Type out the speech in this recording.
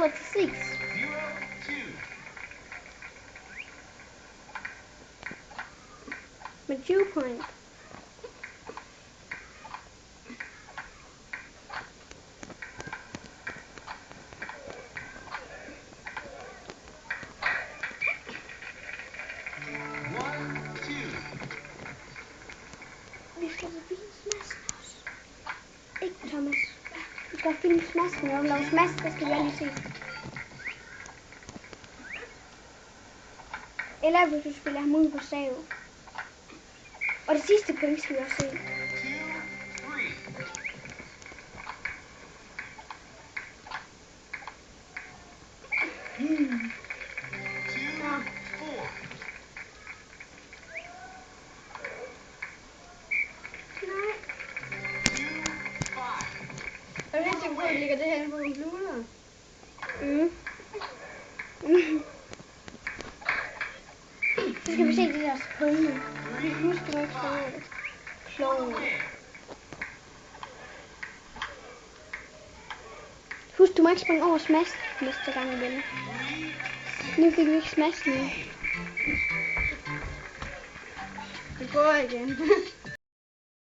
videre til 6. 0-2. Med 20 point. Vi skal forbi smasken også. Ikke Thomas. Vi skal finde smasken. Når vi laver smask, så skal vi lige se. Eller hvis du spiller ham ud på save. Og det sidste point skal vi også se. 2-3. Mm. 2-4. Nej. 2-5. Er du helt sikker på, at ligger det her inde på computeren? Mm. Så skal vi se de der sekunder. Husk, du må ikke skrive det. Kloven. Husk, du må ikke springe over smash næste gang igen. Nu fik vi ikke smash nu. Vi prøver igen.